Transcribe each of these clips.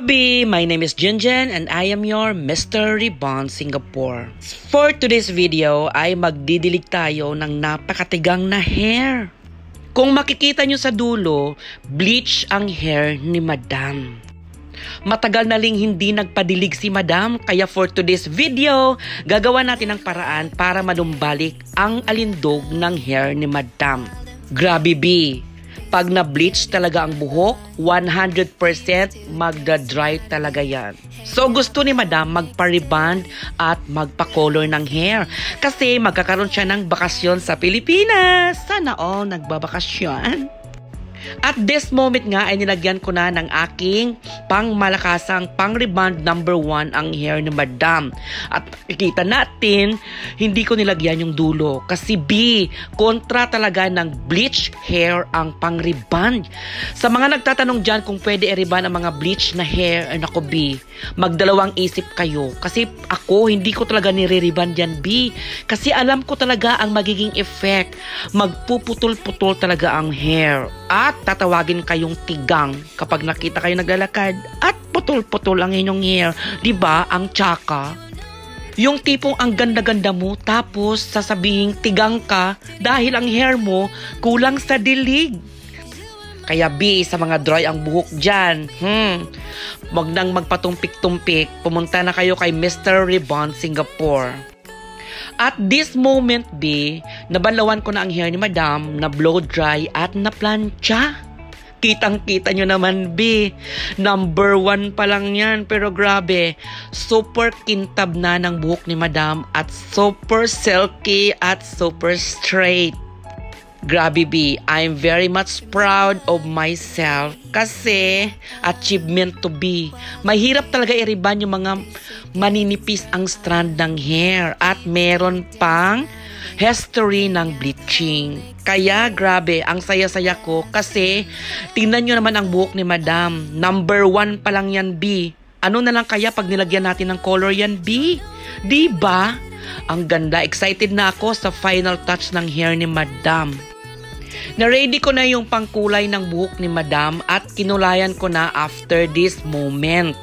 My name is Jinjen and I am your Mr. Rebond Singapore. For today's video ay magdidilig tayo ng napakatigang na hair. Kung makikita nyo sa dulo, bleach ang hair ni Madam. Matagal na ling hindi nagpadilig si Madam, kaya for today's video, gagawa natin ang paraan para manumbalik ang alindog ng hair ni Madam. Grabe B! Pag na-bleach talaga ang buhok, 100% magda-dry talaga yan. So gusto ni Madam magpa-rebond at magpa-color ng hair kasi magkakaroon siya ng bakasyon sa Pilipinas. Sana all nagbabakasyon. At this moment nga ay nilagyan ko na ng aking pangmalakasang pang-rebond number 1 ang hair ni Madam. At nakikita natin, hindi ko nilagyan yung dulo. Kasi B, kontra talaga ng bleach hair ang pang-rebond. Sa mga nagtatanong dyan kung pwede i-rebond ang mga bleach na hair, nako B, magdalawang isip kayo. Kasi ako, hindi ko talaga nire-rebond yan B. Kasi alam ko talaga ang magiging effect. Magpuputol-putol talaga ang hair. At tatawagin kayong tigang kapag nakita kayo naglalakad at putol-putol ang inyong hair. Diba? Ang tsaka. Yung tipong ang ganda-ganda mo tapos sasabihin tigang ka dahil ang hair mo kulang sa dilig. Kaya B, sa mga dry ang buhok dyan, wag nang magpatumpik-tumpik, pumunta na kayo kay Mr. Rebond Singapore. At this moment, B, nabanlawan ko na ang hair ni Madam, na blow dry at na plancha. Kitang-kita nyo naman, B. Number 1 pa lang yan. Pero grabe, super kintab na ng buhok ni Madam at super silky at super straight. Grabe B, I'm very much proud of myself kasi achievement to be. Mahirap talaga i-rebond yung mga maninipis ang strand ng hair at meron pang history ng bleaching. Kaya grabe, ang saya-saya ko kasi tingnan nyo naman ang buhok ni Madam. Number 1 pa lang yan B. Ano na lang kaya pag nilagyan natin ng color yan B? Diba? Ang ganda, excited na ako sa final touch ng hair ni Madam. Na-ready ko na yung pangkulay ng buhok ni Madam at kinulayan ko na after this moment.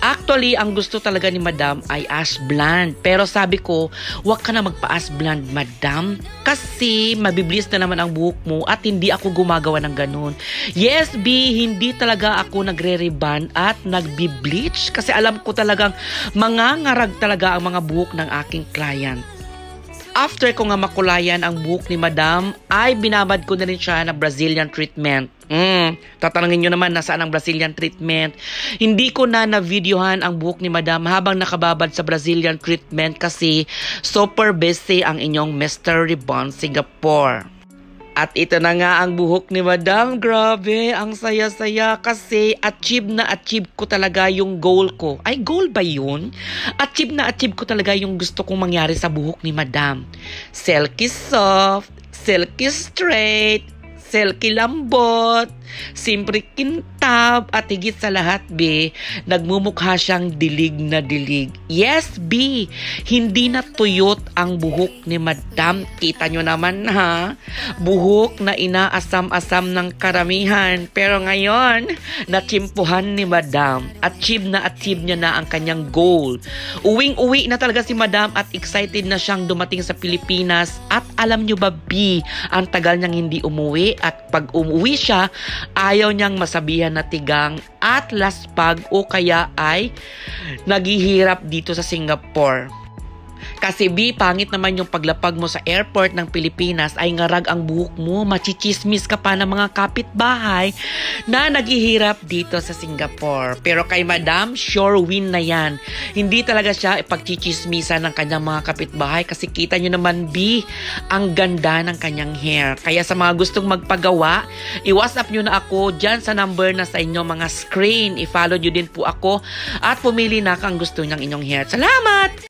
Actually, ang gusto talaga ni Madam ay ash blonde. Pero sabi ko, wag ka na magpa-ash blonde, Madam. Kasi mabiblis na naman ang buhok mo at hindi ako gumagawa ng ganun. Yes, B, hindi talaga ako nagre-rebond at nagbi-bleach. Kasi alam ko talagang mangangarag talaga ang mga buhok ng aking client. After ko nga makulayan ang buhok ni Madam, ay binabad ko na rin siya na Brazilian treatment. Tatanungin nyo naman nasaan ang Brazilian treatment. Hindi ko na na-videohan ang buhok ni Madam habang nakababad sa Brazilian treatment kasi super busy ang inyong Mr. Rebond Singapore. At ito na nga ang buhok ni Madam. Grabe, ang saya-saya kasi achieve ko talaga yung goal ko. Ay, goal ba yun? Achieve ko talaga yung gusto kong mangyari sa buhok ni Madam. Silky soft, silky straight, silky lambot, simpre kintab, at higit sa lahat, B, nagmumukha siyang dilig na dilig. Yes, B, hindi na tuyot ang buhok ni Madam. Kita nyo naman ha, buhok na inaasam-asam ng karamihan. Pero ngayon, natsimpuhan ni Madam. Achieve niya na ang kanyang goal. Uwing-uwi na talaga si Madam at excited na siyang dumating sa Pilipinas. At alam nyo ba, B, ang tagal niyang hindi umuwi at pag umuwi siya, ayaw niyang masabihan na tigang at laspag o kaya ay naghihirap dito sa Singapore. Kasi B, pangit naman yung paglapag mo sa airport ng Pilipinas ay ngarag ang buhok mo, machichismis ka pa ng mga kapitbahay na naghihirap dito sa Singapore. Pero kay Madam, sure win na yan. Hindi talaga siya ipagchichismisan ng kanyang mga kapitbahay kasi kita nyo naman B, ang ganda ng kanyang hair. Kaya sa mga gustong magpagawa, i-WhatsApp nyo na ako dyan sa number na sa inyo mga screen. I-follow nyo din po ako at pumili na kang gusto ng inyong hair. Salamat!